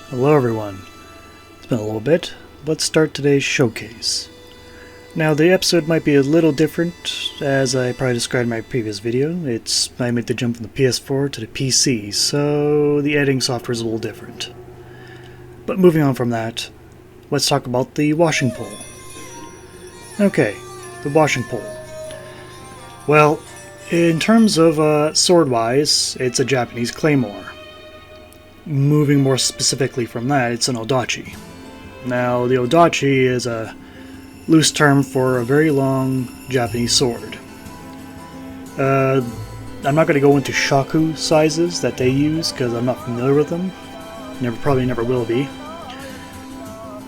Hello everyone. It's been a little bit. Let's start today's showcase. Now the episode might be a little different, as I probably described in my previous video. I made the jump from the PS4 to the PC, so the editing software is a little different. But moving on from that, let's talk about the washing pole. Okay, the washing pole. Well, in terms of sword-wise, it's a Japanese claymore. Moving more specifically from that, it's an odachi. Now, the odachi is a loose term for a very long Japanese sword. I'm not going to go into shaku sizes that they use because I'm not familiar with them. Probably never will be.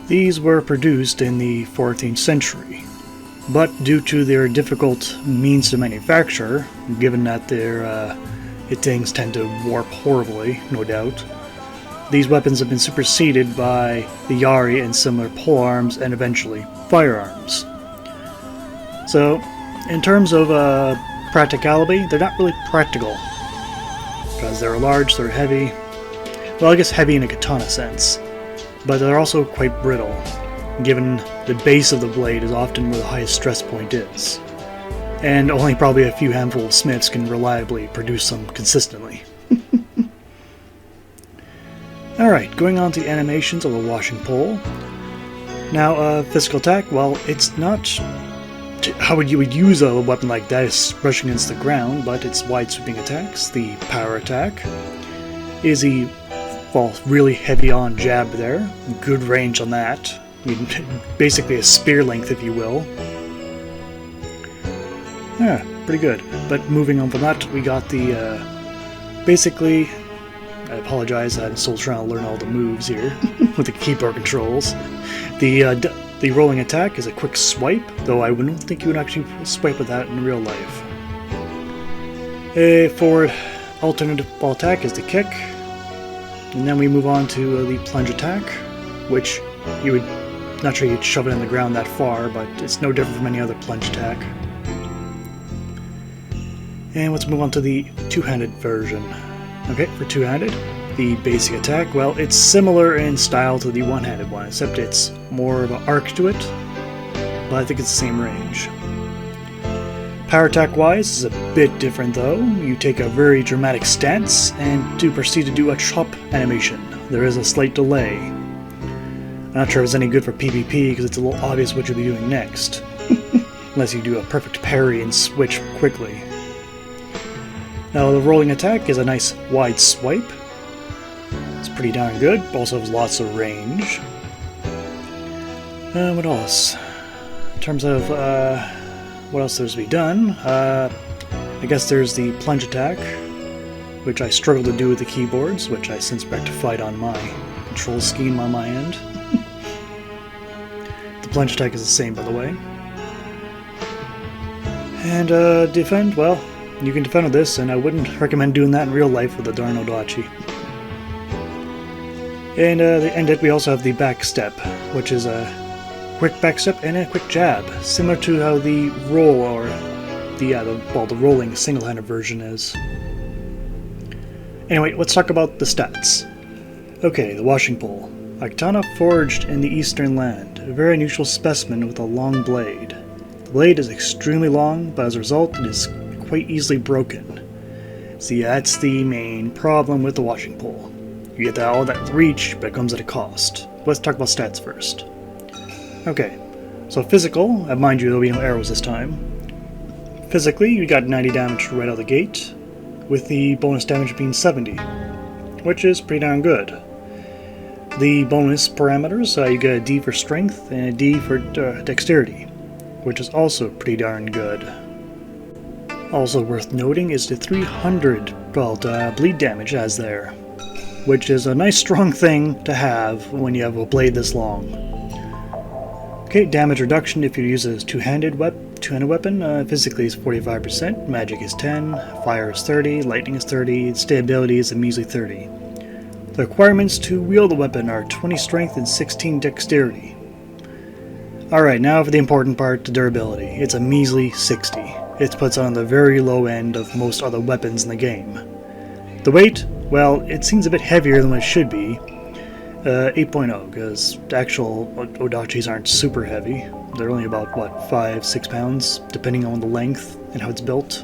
These were produced in the 14th century, but due to their difficult means to manufacture, given that their things tend to warp horribly, no doubt, these weapons have been superseded by the yari and similar polearms and eventually firearms. So, in terms of practicality, they're not really practical. Because they're large, they're heavy. Well, I guess heavy in a katana sense. But they're also quite brittle, given the base of the blade is often where the highest stress point is. And only probably a few handful of smiths can reliably produce them consistently. Alright, going on to the animations of the washing pole. Now, physical attack, well, it's not how you would use a weapon like that is brushing against the ground, but it's wide sweeping attacks. The power attack is the really heavy on jab there. Good range on that. I mean, basically a spear length, if you will. Yeah, pretty good. But moving on from that, we got the basically. I apologize, I'm still trying to learn all the moves here with the keyboard controls. The rolling attack is a quick swipe, though I wouldn't think you would actually swipe with that in real life. A forward alternative ball attack is the kick, and then we move on to the plunge attack, which you would, not sure you'd shove it in the ground that far, but it's no different from any other plunge attack. And let's move on to the two-handed version. Okay, for two-handed, the basic attack, well, it's similar in style to the one-handed one, except it's more of an arc to it, but I think it's the same range. Power attack-wise is a bit different though. You take a very dramatic stance and to proceed to do a chop animation. There is a slight delay. I'm not sure if it's any good for PvP because it's a little obvious what you'll be doing next, unless you do a perfect parry and switch quickly. Now the rolling attack is a nice wide swipe. It's pretty darn good, also has lots of range. What else? In terms of what else there's to be done, I guess there's the plunge attack, which I struggle to do with the keyboards, which I since rectified on my control scheme on my end. The plunge attack is the same, by the way. And defend, well, you can defend with this, and I wouldn't recommend doing that in real life with a darn odachi. And the end it, we also have the back step, which is a quick back step and a quick jab, similar to how the roll or the rolling single-handed version is. Anyway, let's talk about the stats. Okay, the washing pole. A katana forged in the eastern land, a very unusual specimen with a long blade. The blade is extremely long, but as a result, it is quite easily broken. See, that's the main problem with the washing pole. You get all that reach, but it comes at a cost. Let's talk about stats first. Okay, so physical, mind you, there'll be no arrows this time. Physically, you got 90 damage right out of the gate, with the bonus damage being 70, which is pretty darn good. The bonus parameters, you get a D for strength and a D for dexterity, which is also pretty darn good. Also worth noting is the 300 bleed damage it has there, which is a nice strong thing to have when you have a blade this long. Okay, damage reduction if you use a two-handed weapon, physically is 45%, magic is 10, fire is 30, lightning is 30, stability is a measly 30. The requirements to wield the weapon are 20 strength and 16 dexterity. Alright, now for the important part, the durability. It's a measly 60. It puts on the very low end of most other weapons in the game. The weight, well, it seems a bit heavier than what it should be, 8.0, because the actual Odachis aren't super heavy. They're only about, what, 5-6 pounds, depending on the length and how it's built.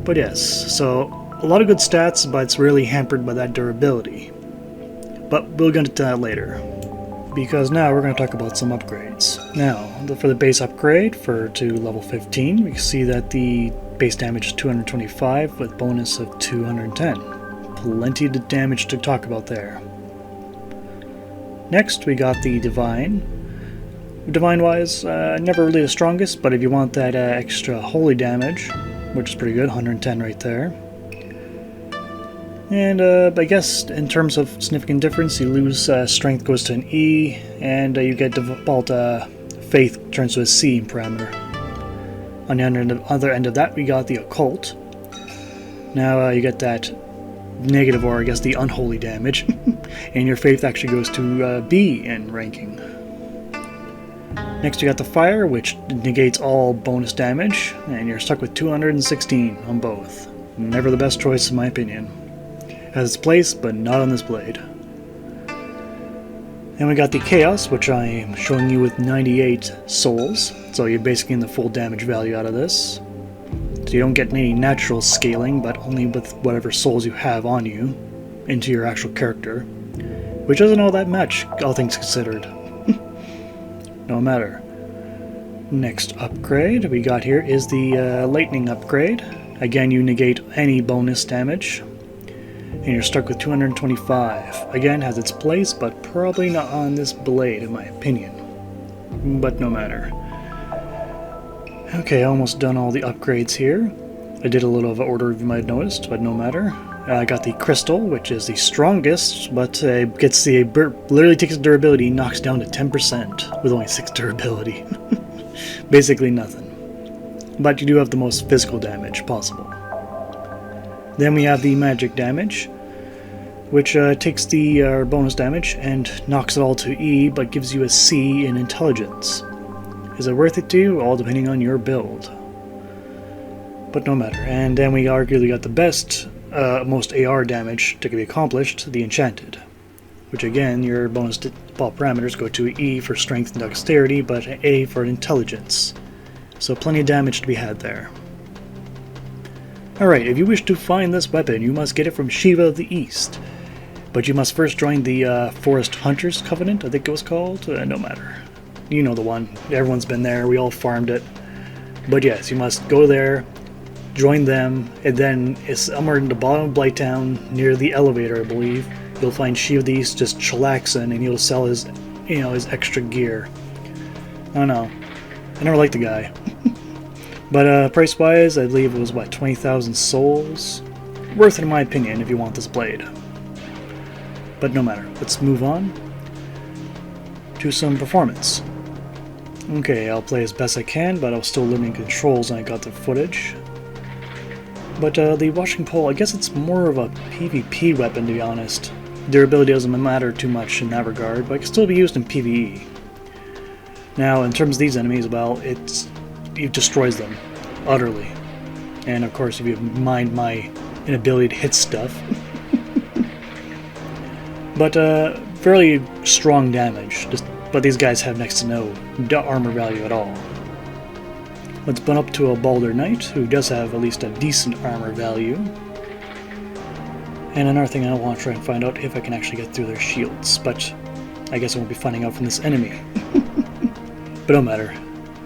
But yes, so a lot of good stats, but it's really hampered by that durability. But we'll get into that later, because now we're going to talk about some upgrades. Now, for the base upgrade to level 15, we can see that the base damage is 225 with bonus of 210. Plenty of damage to talk about there. Next, we got the Divine. Divine-wise, never really the strongest, but if you want that extra holy damage, which is pretty good, 110 right there. And I guess in terms of significant difference, you lose strength goes to an E, and you get default faith turns to a C parameter. On the other end of that, we got the occult. Now you get that negative, or I guess the unholy damage, and your faith actually goes to B in ranking. Next you got the fire, which negates all bonus damage, and you're stuck with 216 on both. Never the best choice in my opinion. Has its place, but not on this blade. And we got the chaos, which I am showing you with 98 souls, so you're basically getting the full damage value out of this. So you don't get any natural scaling, but only with whatever souls you have on you into your actual character, which isn't all that much, all things considered. No matter. Next upgrade we got here is the lightning upgrade. Again, you negate any bonus damage, and you're stuck with 225. Again, has its place, but probably not on this blade in my opinion. But no matter. Okay, almost done all the upgrades here. I did a little of an order if you might have noticed, but no matter. I got the crystal, which is the strongest, but gets the literally takes the durability, knocks down to 10% with only 6 durability. Basically nothing. But you do have the most physical damage possible. Then we have the magic damage, which takes the bonus damage and knocks it all to E, but gives you a C in intelligence. Is it worth it to you? All depending on your build. But no matter. And then we arguably got the best, most AR damage to be accomplished, the Enchanted. Which again, your bonus default parameters go to E for strength and dexterity, but A for intelligence. So plenty of damage to be had there. Alright, if you wish to find this weapon, you must get it from Shiva of the East. But you must first join the Forest Hunters Covenant, I think it was called. No matter. You know the one. Everyone's been there. We all farmed it. But yes, you must go there, join them, and then it's somewhere in the bottom of Blighttown, near the elevator, I believe. You'll find Shiva of the East just chillaxing, and he'll sell his, his extra gear. I don't know. I never liked the guy. But price-wise, I believe it was, what, 20,000 souls? Worth it in my opinion if you want this blade. But no matter. Let's move on to some performance. Okay, I'll play as best I can, but I was still learning controls when I got the footage. But the washing pole, I guess it's more of a PvP weapon, to be honest. Durability doesn't matter too much in that regard, but it can still be used in PvE. Now, in terms of these enemies, well, it destroys them utterly. And of course, if you mind my inability to hit stuff. But fairly strong damage. But these guys have next to no armor value at all. Let's bump up to a Balder Knight, who does have at least a decent armor value. And another thing I want to try and find out if I can actually get through their shields, but I guess I won't be finding out from this enemy. But no matter.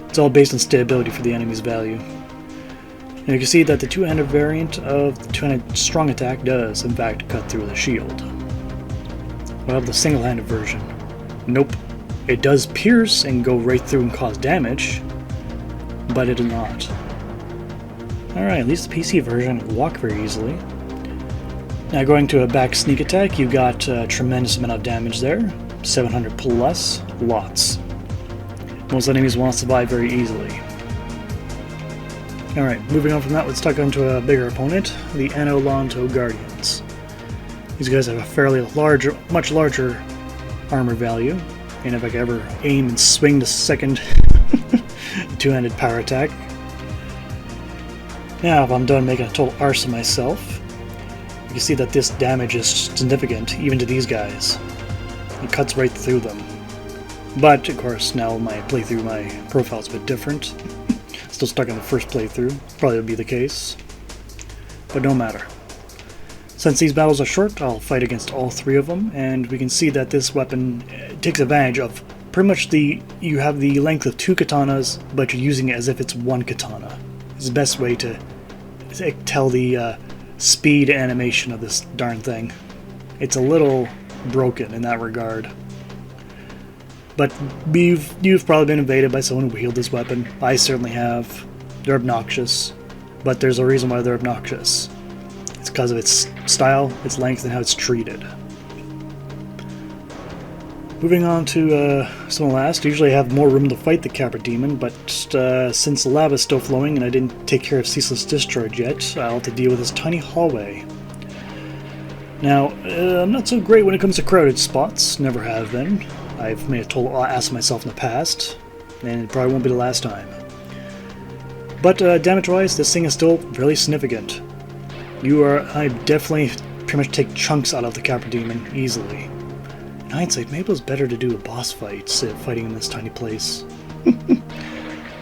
It's all based on stability for the enemy's value. And you can see that the two-handed variant of the two-handed strong attack does, in fact, cut through the shield. What about the single-handed version? Nope. It does pierce and go right through and cause damage, but it does not. Alright, at least the PC version can walk very easily. Now going to a back sneak attack, you got a tremendous amount of damage there. 700 plus, lots. Most enemies won't survive very easily. Alright, moving on from that, let's talk on to a bigger opponent, the Anno Lonto Guardians. These guys have a fairly larger, much larger armor value, and if I could ever aim and swing the second two-handed power attack. Now, if I'm done making a total arse of myself, you can see that this damage is significant, even to these guys. It cuts right through them. But, of course, now my playthrough, my profile's a bit different. Still stuck in the first playthrough. Probably would be the case. But no matter. Since these battles are short, I'll fight against all three of them, and we can see that this weapon takes advantage of pretty much you have the length of two katanas, but you're using it as if it's one katana. It's the best way to tell the speed animation of this darn thing. It's a little broken in that regard. But you've probably been invaded by someone who wielded this weapon. I certainly have. They're obnoxious, but there's a reason why they're obnoxious. It's because of its style, its length, and how it's treated. Moving on to some last. Usually I have more room to fight the Capra Demon, but since the lava is still flowing and I didn't take care of Ceaseless Discharge yet, I'll have to deal with this tiny hallway. Now, I'm not so great when it comes to crowded spots. Never have been. I've made a total ass of myself in the past, and it probably won't be the last time. But damage-wise, this thing is still fairly significant. I definitely pretty much take chunks out of the Capra Demon easily. In hindsight, maybe it was better to do a boss fight instead of fighting in this tiny place.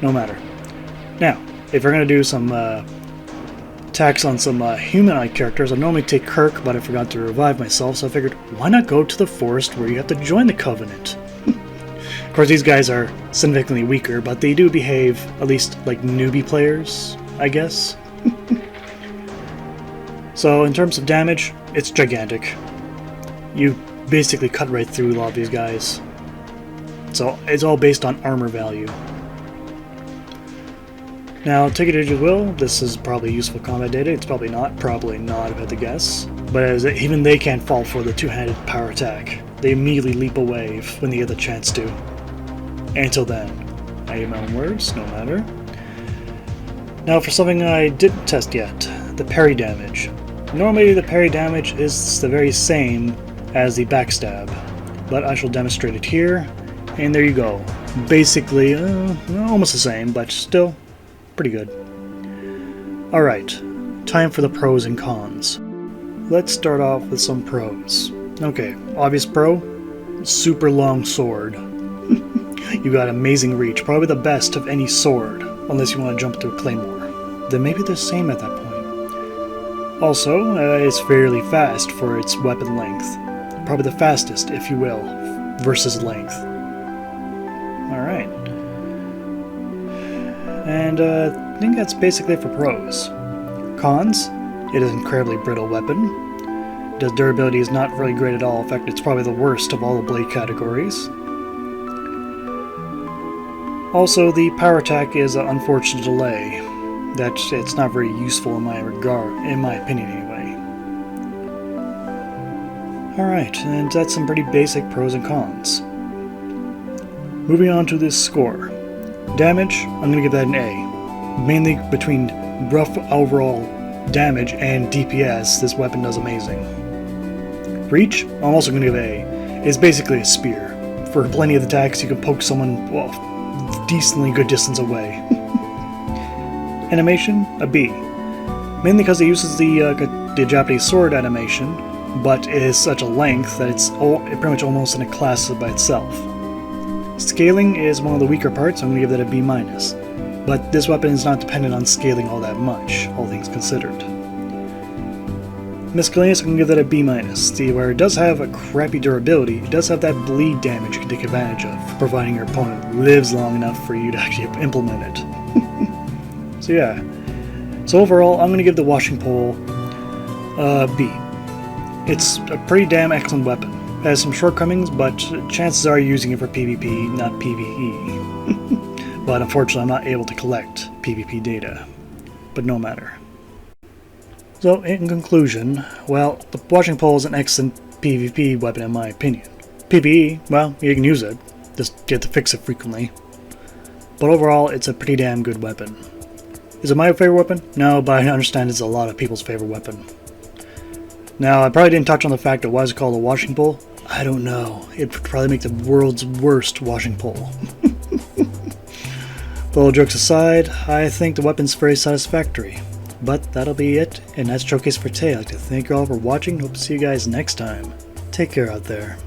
No matter. Now, if we're going to do some attacks on some humanoid characters, I normally take Kirk, but I forgot to revive myself, so I figured, why not go to the forest where you have to join the Covenant? Of course, these guys are significantly weaker, but they do behave, at least like newbie players, I guess. So, in terms of damage, it's gigantic. You basically cut right through a lot of these guys. So, it's all based on armor value. Now, take it as you will, this is probably useful combat data. It's probably not if I had to guess. But even they can't fall for the two-handed power attack. They immediately leap away when they get the chance to. Until then. I have my own words, no matter. Now for something I didn't test yet, the parry damage. Normally the parry damage is the very same as the backstab, but I shall demonstrate it here, and there you go. Basically, almost the same, but still pretty good. Alright, time for the pros and cons. Let's start off with some pros. Okay, obvious pro, super long sword. You got amazing reach, probably the best of any sword, unless you want to jump to a claymore. Then maybe they're the same at that point. Also, it's fairly fast for its weapon length. Probably the fastest, if you will, versus length. Alright. And I think that's basically it for pros. Cons, it is an incredibly brittle weapon. The durability is not really great at all. In fact, it's probably the worst of all the blade categories. Also, the power attack is an unfortunate delay. That it's not very useful in my opinion anyway. Alright, and that's some pretty basic pros and cons. Moving on to this score. Damage, I'm going to give that an A. Mainly between rough overall damage and DPS, this weapon does amazing. Reach, I'm also going to give A. It's basically a spear. For plenty of attacks, you can poke someone, well, decently good distance away. Animation, a B. Mainly because it uses the Japanese sword animation, but it is such a length that it's pretty much almost in a class by itself. Scaling is one of the weaker parts, so I'm going to give that a B-. But this weapon is not dependent on scaling all that much, all things considered. Miscellaneous, I'm going to give that a B-. See, where it does have a crappy durability, it does have that bleed damage you can take advantage of, providing your opponent lives long enough for you to actually implement it. So yeah. So overall, I'm going to give the washing pole B. It's a pretty damn excellent weapon. It has some shortcomings, but chances are you're using it for PvP, not PvE. But unfortunately, I'm not able to collect PvP data. But no matter. So, in conclusion, well, the washing pole is an excellent PvP weapon in my opinion. PvE, well, you can use it, just you have to fix it frequently. But overall, it's a pretty damn good weapon. Is it my favorite weapon? No, but I understand it's a lot of people's favorite weapon. Now, I probably didn't touch on the fact that why is it called a washing pole? I don't know. It would probably make the world's worst washing pole. But all jokes aside, I think the weapon's very satisfactory. But that'll be it, and that's Showcase for today. I'd like to thank you all for watching. Hope to see you guys next time. Take care out there.